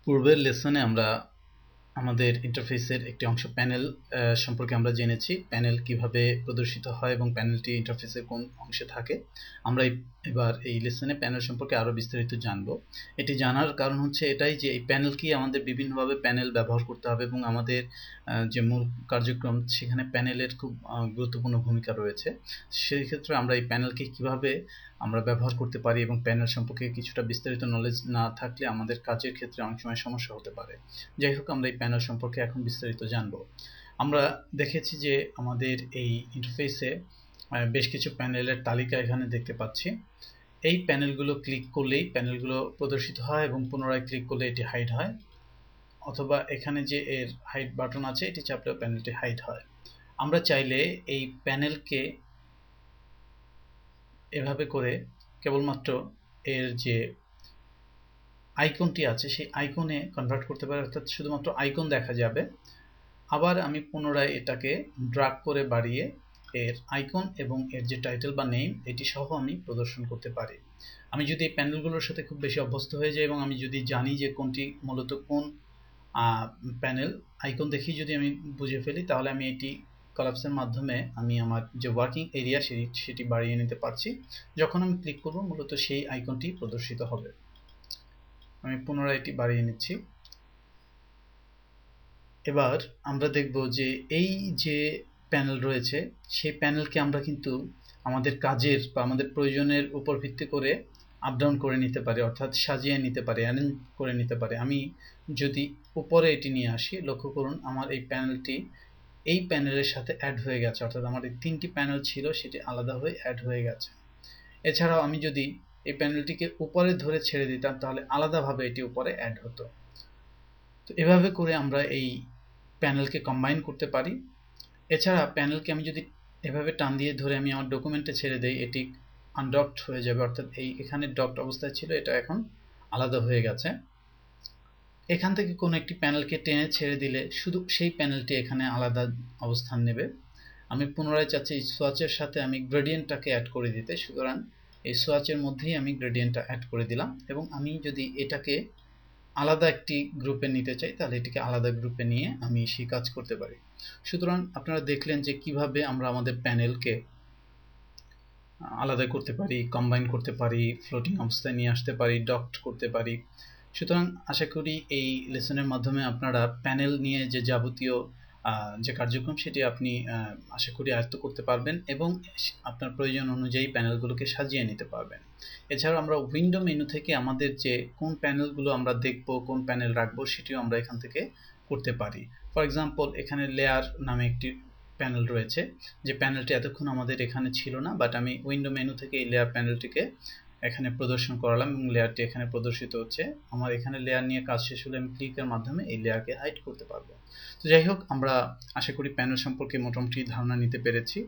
পূর্বের লেসনে আমরা আমাদের ইন্টারফেসের একটি অংশ প্যানেল সম্পর্কে আমরা জেনেছি। প্যানেল কিভাবে প্রদর্শিত হয় এবং প্যানেলটি ইন্টারফেসের কোন অংশে থাকে। আমরা এবার এই লেসনে প্যানেল সম্পর্কে আরো বিস্তারিত জানব। এটি জানার কারণ হচ্ছে এটাই যে এই প্যানেল কি আমাদের বিভিন্নভাবে প্যানেল ব্যবহার করতে হবে এবং আমাদের যে মূল কার্যক্রম সেখানে প্যানেলের খুব গুরুত্বপূর্ণ ভূমিকা রয়েছে। সেই ক্ষেত্রে আমরা এই প্যানেলকে কিভাবে আমরা ব্যবহার করতে পারি এবং প্যানেল সম্পর্কে কিছুটা বিস্তারিত নলেজ না থাকলে আমাদের কাজের ক্ষেত্রে অনেক সময় সমস্যা হতে পারে। যাই হোক, আমরা এই প্যানেল সম্পর্কে এখন বিস্তারিত জানব। আমরা দেখেছি যে আমাদের এই ইন্টারফেসে বেশ কিছু প্যানেলের তালিকা এখানে দেখতে পাচ্ছি। এই প্যানেলগুলো ক্লিক করলেই প্যানেলগুলো প্রদর্শিত হয় এবং পুনরায় ক্লিক করলে এটি হাইড হয়, অথবা এখানে যে এর হাইড বাটন আছে এটি চাপলেও প্যানেলটি হাইড হয়। আমরা চাইলে এই প্যানেলকে এভাবে করে কেবলমাত্র এর যে আইকনটি আছে সেই আইকনে কনভার্ট করতে পারি, অর্থাৎ শুধুমাত্র আইকন দেখা যাবে। আবার আমি পুনরায় এটাকে ড্র্যাগ করে বাড়িয়ে এর আইকন এবং এর যে টাইটেল বা নেম এটি সহ আমি প্রদর্শন করতে পারি। আমি যদি এই প্যানেলগুলোর সাথে খুব বেশি অভ্যস্ত হয়ে যাই এবং আমি যদি জানি যে কোনটি মূলত কোন প্যানেল, আইকন দেখি যদি আমি বুঝে ফেলি, তাহলে আমি এটি কলাপসের মাধ্যমে আমি আমার যে ওয়ার্কিং এরিয়া সেটি বাড়িয়ে নিতে পারছি। যখন আমি ক্লিক করব মূলত সেই আইকনটি প্রদর্শিত হবে। আমি পুনরায় এটি বাড়িয়ে নিচ্ছি। এবার আমরা দেখব যে এই যে প্যানেল রয়েছে সেই প্যানেলকে আমরা কিন্তু আমাদের কাজের বা আমাদের প্রয়োজনের উপর ভিত্তি করে আপ ডাউন করে নিতে পারি, অর্থাৎ সাজিয়ে নিতে পারি, অ্যারেঞ্জ করে নিতে পারি। আমি যদি উপরে এটি নিয়ে আসি, লক্ষ্য করুন আমার এই প্যানেলটি এই প্যানেলের সাথে অ্যাড হয়ে গেছে, অর্থাৎ আমার এই তিনটি প্যানেল ছিল সেটি আলাদা হয়ে অ্যাড হয়ে গেছে। এছাড়াও আমি যদি এই প্যানেলটিকে উপরে ধরে ছেড়ে দিতাম তাহলে আলাদাভাবে এটি উপরে অ্যাড হতো। তো এভাবে করে আমরা এই প্যানেলকে কম্বাইন করতে পারি। এছাড়া প্যানেলকে আমি যদি এভাবে টান দিয়ে ধরে আমি আমার ডকুমেন্টে ছেড়ে দেই, এটি আনডকড হয়ে যাবে, অর্থাৎ এখানে ডকড অবস্থায় ছিল, এটা এখন আলাদা হয়ে গেছে। এখান থেকে কোনো একটি প্যানেলকে টেনে ছেড়ে দিলে শুধু সেই প্যানেলটি এখানে আলাদা অবস্থান নেবে। আমি পুনরায় চাচ্ছি এই সোয়াচের সাথে আমি গ্রেডিয়েন্টটাকে অ্যাড করে দিতে, সুতরাং এই সোয়াচের মধ্যেই আমি গ্রেডিয়েন্টটা অ্যাড করে দিলাম। এবং আমি যদি এটাকে আলাদা একটি গ্রুপে নিতে চাই তাহলে এটিকে আলাদা গ্রুপে নিয়ে আমি সেই কাজ করতে পারি। সুতরাং আপনারা দেখলেন যে কিভাবে আমরা আমাদের প্যানেলকে আলাদা করতে পারি, কম্বাইন করতে পারি, ফ্লোটিং অবস্থায় নিয়ে আসতে পারি, ডকড করতে পারি। সুতরাং আশা করি এই লেসনের মাধ্যমে আপনারা প্যানেল নিয়ে যে যাবতীয় যে কার্যক্রম সেটি আপনি আশা করি আয়ত্ত করতে পারবেন এবং আপনার প্রয়োজন অনুযায়ী প্যানেলগুলোকে সাজিয়ে নিতে পারবেন। এছাড়াও আমরা উইন্ডো মেনু থেকে আমাদের যে কোন প্যানেলগুলো আমরা দেখব, কোন প্যানেল রাখবো সেটিও আমরা এখান থেকে করতে পারি। ফর এক্সাম্পল, এখানে লেয়ার নামে একটি প্যানেল রয়েছে, যে প্যানেলটি এতক্ষণ আমাদের এখানে ছিল না, বাট আমি উইন্ডো মেনু থেকে এই লেয়ার প্যানেলটিকে এখানে প্রদর্শন করালাম এবং লেয়ারটি এখানে প্রদর্শিত হচ্ছে। আমার এখানে লেয়ার নিয়ে কাজ শেষ হলে আমি ক্লিকের মাধ্যমে এই লেয়ারকে হাইড করতে পারবো। তো যাই হোক, আমরা আশা করি প্যানেল সম্পর্কে মোটামুটি ধারণা নিতে পেরেছি।